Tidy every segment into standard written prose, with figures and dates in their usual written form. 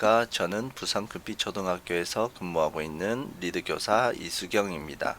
안녕하십니까. 저는 부산 금빛초등학교에서 근무하고 있는 리드교사 이수경입니다.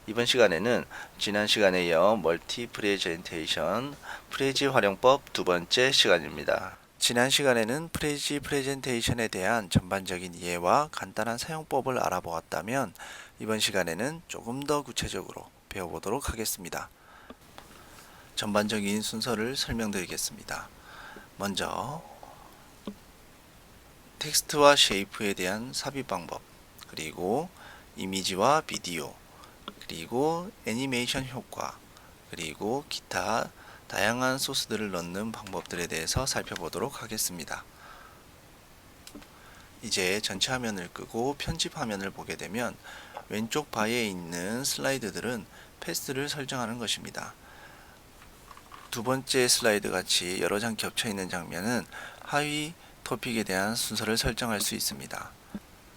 이번 시간에는 지난 시간에 이어 멀티 프레젠테이션 프레지 활용법 두 번째 시간입니다. 지난 시간에는 프레지 프레젠테이션에 대한 전반적인 이해와 간단한 사용법을 알아보았다면 이번 시간에는 조금 더 구체적으로 배워보도록 하겠습니다. 전반적인 순서를 설명드리겠습니다. 먼저 텍스트와 쉐이프에 대한 삽입 방법, 그리고 이미지와 비디오, 그리고 애니메이션 효과, 그리고 기타 다양한 소스들을 넣는 방법들에 대해서 살펴보도록 하겠습니다. 이제 전체 화면을 끄고 편집 화면을 보게 되면 왼쪽 바에 있는 슬라이드들은 패스를 설정하는 것입니다. 두 번째 슬라이드 같이 여러 장 겹쳐 있는 장면은 하위 토픽에 대한 순서를 설정할 수 있습니다.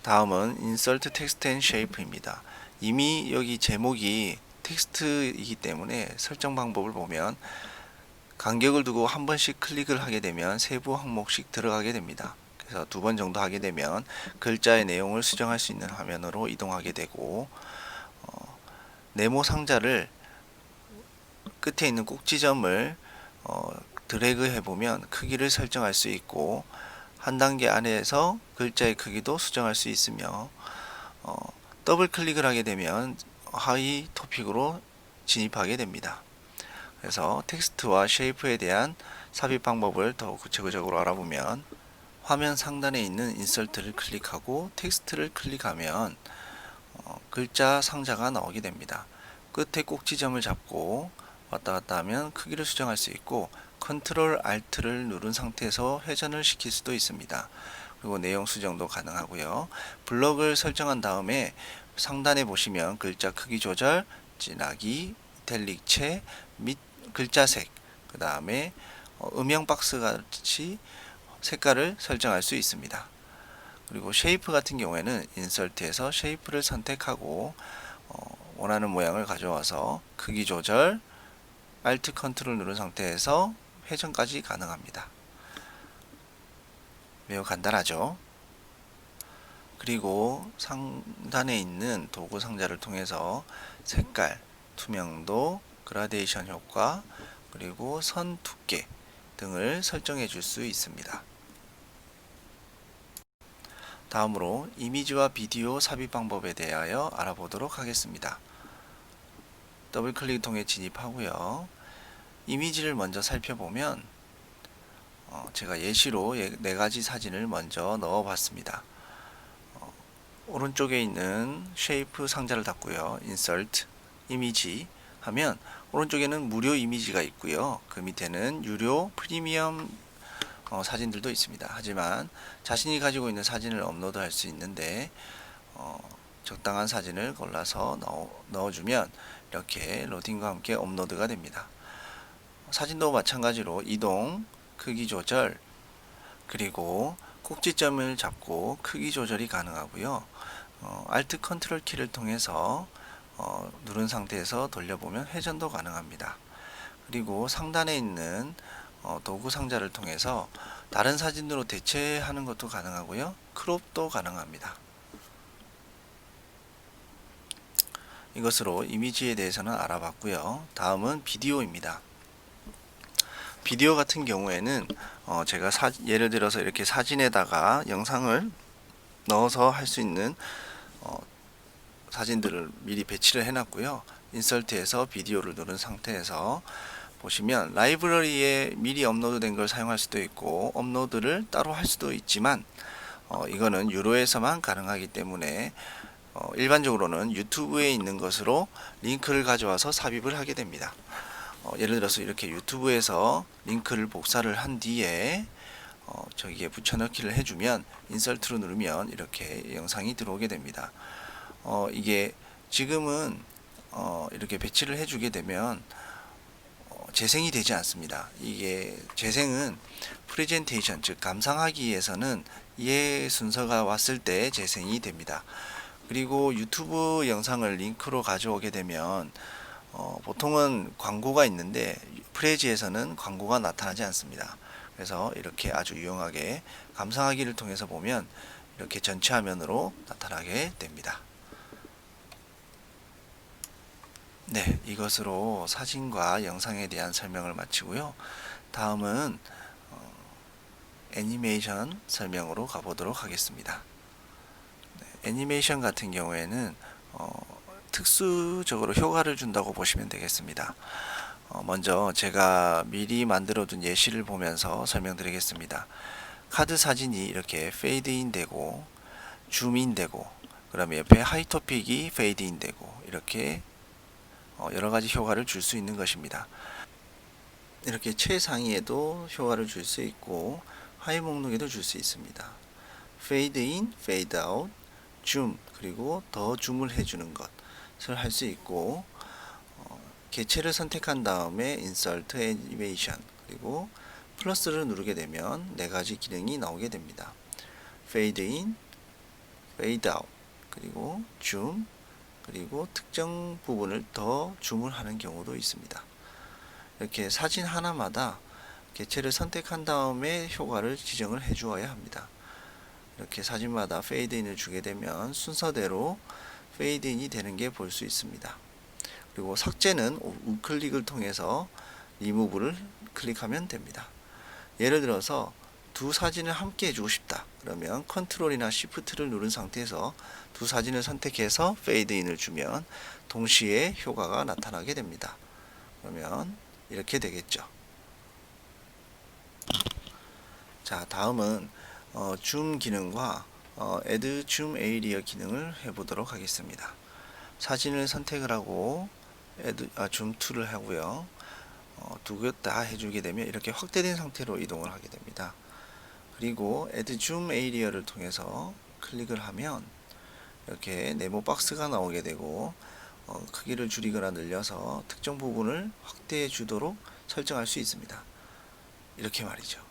다음은 Insert Text and Shape입니다. 이미 여기 제목이 텍스트이기 때문에 설정 방법을 보면 간격을 두고 한 번씩 클릭을 하게 되면 세부 항목씩 들어가게 됩니다. 그래서 두 번 정도 하게 되면 글자의 내용을 수정할 수 있는 화면으로 이동하게 되고, 네모 상자를 끝에 있는 꼭지점을 드래그 해보면 크기를 설정할 수 있고, 한 단계 안에서 글자의 크기도 수정할 수 있으며, 더블 클릭을 하게 되면 하위 토픽으로 진입하게 됩니다. 그래서 텍스트와 쉐이프에 대한 삽입 방법을 더 구체적으로 알아보면, 화면 상단에 있는 인설트를 클릭하고 텍스트를 클릭하면 글자 상자가 나오게 됩니다. 끝에 꼭지점을 잡고 왔다 갔다 하면 크기를 수정할 수 있고, 컨트롤 Alt를 누른 상태에서 회전을 시킬 수도 있습니다. 그리고 내용 수정도 가능하고요. 블럭을 설정한 다음에 상단에 보시면 글자 크기 조절, 진하기, 이탈릭체 및 글자색, 그 다음에 음영 박스 같이 색깔을 설정할 수 있습니다. 그리고 쉐이프 같은 경우에는 인설트에서 쉐이프를 선택하고 원하는 모양을 가져와서 크기 조절, Alt 컨트롤 누른 상태에서 회전까지 가능합니다. 매우 간단하죠. 그리고 상단에 있는 도구 상자를 통해서 색깔, 투명도, 그라데이션 효과, 그리고 선 두께 등을 설정해 줄 수 있습니다. 다음으로 이미지와 비디오 삽입 방법에 대하여 알아보도록 하겠습니다. 더블 클릭 통해 진입하고요. 이미지를 먼저 살펴보면 제가 예시로 4가지 사진을 먼저 넣어 봤습니다. 오른쪽에 있는 쉐이프 상자를 닫고요. Insert, 이미지 하면 오른쪽에는 무료 이미지가 있고요. 그 밑에는 유료 프리미엄 사진들도 있습니다. 하지만 자신이 가지고 있는 사진을 업로드 할 수 있는데 적당한 사진을 골라서 넣어주면 이렇게 로딩과 함께 업로드가 됩니다. 사진도 마찬가지로 이동, 크기 조절, 그리고 꼭지점을 잡고 크기 조절이 가능하고요. Alt 컨트롤 키를 통해서 누른 상태에서 돌려보면 회전도 가능합니다. 그리고 상단에 있는 도구 상자를 통해서 다른 사진으로 대체하는 것도 가능하고요. 크롭도 가능합니다. 이것으로 이미지에 대해서는 알아봤고요. 다음은 비디오입니다. 비디오 같은 경우에는 제가 예를 들어서 이렇게 사진에다가 영상을 넣어서 할 수 있는 사진들을 미리 배치를 해놨고요. 인설트에서 비디오를 누른 상태에서 보시면 라이브러리에 미리 업로드된 걸 사용할 수도 있고 업로드를 따로 할 수도 있지만 이거는 유료에서만 가능하기 때문에 일반적으로는 유튜브에 있는 것으로 링크를 가져와서 삽입을 하게 됩니다. 예를 들어서 이렇게 유튜브에서 링크를 복사를 한 뒤에 저기에 붙여넣기를 해주면 인설트로 누르면 이렇게 영상이 들어오게 됩니다. 이게 지금은 이렇게 배치를 해주게 되면 재생이 되지 않습니다. 이게 재생은 프레젠테이션, 즉 감상하기에서는 이 순서가 왔을 때 재생이 됩니다. 그리고 유튜브 영상을 링크로 가져오게 되면 보통은 광고가 있는데 프레지에서는 광고가 나타나지 않습니다. 그래서 이렇게 아주 유용하게 감상하기를 통해서 보면 이렇게 전체 화면으로 나타나게 됩니다. 네, 이것으로 사진과 영상에 대한 설명을 마치고요. 다음은 애니메이션 설명으로 가보도록 하겠습니다. 네, 애니메이션 같은 경우에는 특수적으로 효과를 준다고 보시면 되겠습니다. 먼저 제가 미리 만들어둔 예시를 보면서 설명드리겠습니다. 카드 사진이 이렇게 페이드인 되고 줌인 되고 그다음에 옆에 하이토픽이 페이드인 되고 이렇게 여러가지 효과를 줄 수 있는 것입니다. 이렇게 최상위에도 효과를 줄 수 있고 하위 목록에도 줄 수 있습니다. 페이드 인, 페이드 아웃, 줌 그리고 더 줌을 해주는 것을 할 수 있고 개체를 선택한 다음에 인서트 애니메이션 그리고 플러스를 누르게 되면 네 가지 기능이 나오게 됩니다. 페이드 인, 페이드 아웃 그리고 줌 그리고 특정 부분을 더 줌을 하는 경우도 있습니다. 이렇게 사진 하나마다 개체를 선택한 다음에 효과를 지정을 해 주어야 합니다. 이렇게 사진마다 페이드인을 주게 되면 순서대로 페이드인이 되는 게 볼 수 있습니다. 그리고 삭제는 우클릭을 통해서 리무브를 클릭하면 됩니다. 예를 들어서 두 사진을 함께 해주고 싶다. 그러면 컨트롤이나 시프트를 누른 상태에서 두 사진을 선택해서 페이드인을 주면 동시에 효과가 나타나게 됩니다. 그러면 이렇게 되겠죠. 자, 다음은 줌 기능과 Add Zoom Area 기능을 해보도록 하겠습니다. 사진을 선택을 하고 줌 2를 하고요. 두 개 다 해주게 되면 이렇게 확대된 상태로 이동을 하게 됩니다. 그리고 Add Zoom Area를 통해서 클릭을 하면 이렇게 네모 박스가 나오게 되고 크기를 줄이거나 늘려서 특정 부분을 확대해 주도록 설정할 수 있습니다. 이렇게 말이죠.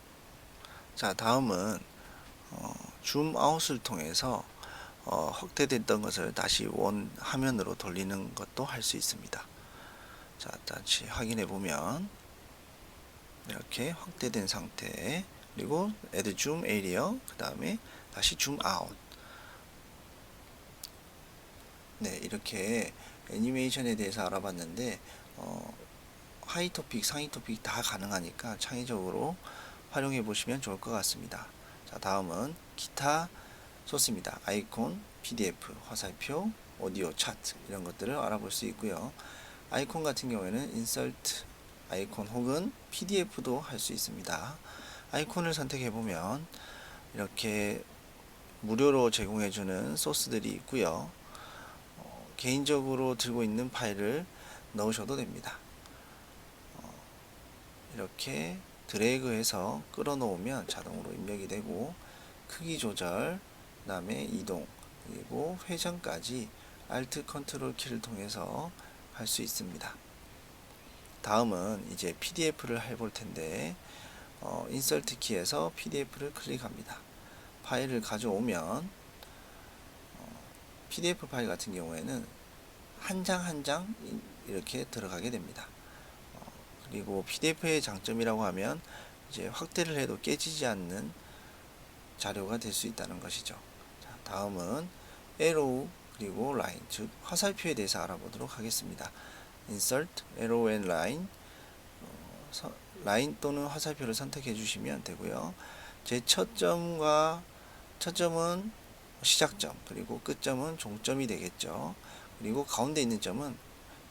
자, 다음은 줌 아웃을 통해서 확대됐던 것을 다시 원 화면으로 돌리는 것도 할 수 있습니다. 자, 다시 확인해 보면 이렇게 확대된 상태 그리고 Add Zoom Area 그 다음에 다시 줌 아웃. 네, 이렇게 애니메이션에 대해서 알아봤는데 하이 토픽, 상위 토픽 다 가능하니까 창의적으로 활용해 보시면 좋을 것 같습니다. 자, 다음은 기타 소스입니다. 아이콘, PDF, 화살표, 오디오, 차트 이런 것들을 알아볼 수 있고요. 아이콘 같은 경우에는 인서트 아이콘 혹은 PDF도 할 수 있습니다. 아이콘을 선택해 보면 이렇게 무료로 제공해주는 소스들이 있고요. 개인적으로 들고 있는 파일을 넣으셔도 됩니다. 이렇게 드래그해서 끌어놓으면 자동으로 입력이 되고 크기 조절, 그 다음에 이동, 그리고 회전까지 Alt 컨트롤 키를 통해서 할 수 있습니다. 다음은 이제 PDF를 해볼 텐데 인서트 키에서 PDF를 클릭합니다. 파일을 가져오면 PDF 파일 같은 경우에는 한 장 한 장 이렇게 들어가게 됩니다. 그리고 PDF의 장점이라고 하면 이제 확대를 해도 깨지지 않는 자료가 될 수 있다는 것이죠. 자, 다음은 arrow 그리고 line 즉 화살표에 대해서 알아보도록 하겠습니다. insert arrow and line 라인 또는 화살표를 선택해 주시면 되고요. 제 첫 점은 시작점 그리고 끝점은 종점이 되겠죠. 그리고 가운데 있는 점은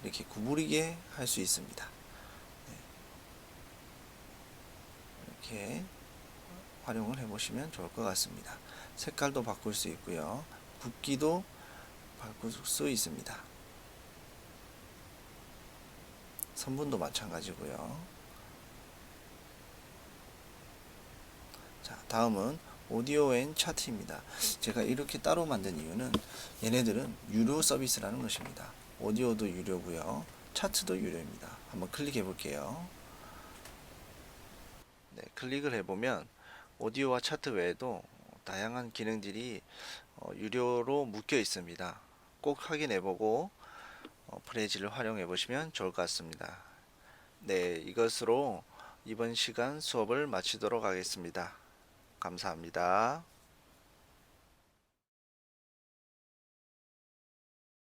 이렇게 구부리게 할 수 있습니다. 이렇게 활용을 해 보시면 좋을 것 같습니다. 색깔도 바꿀 수 있고요. 굵기도 바꿀 수 있습니다. 선분도 마찬가지고요. 자, 다음은 오디오 앤 차트입니다. 제가 이렇게 따로 만든 이유는 얘네들은 유료 서비스라는 것입니다. 오디오도 유료고요. 차트도 유료입니다. 한번 클릭해 볼게요. 네, 클릭을 해보면 오디오와 차트 외에도 다양한 기능들이 유료로 묶여 있습니다. 꼭 확인해 보고 프레지를 활용해 보시면 좋을 것 같습니다. 네, 이것으로 이번 시간 수업을 마치도록 하겠습니다. 감사합니다.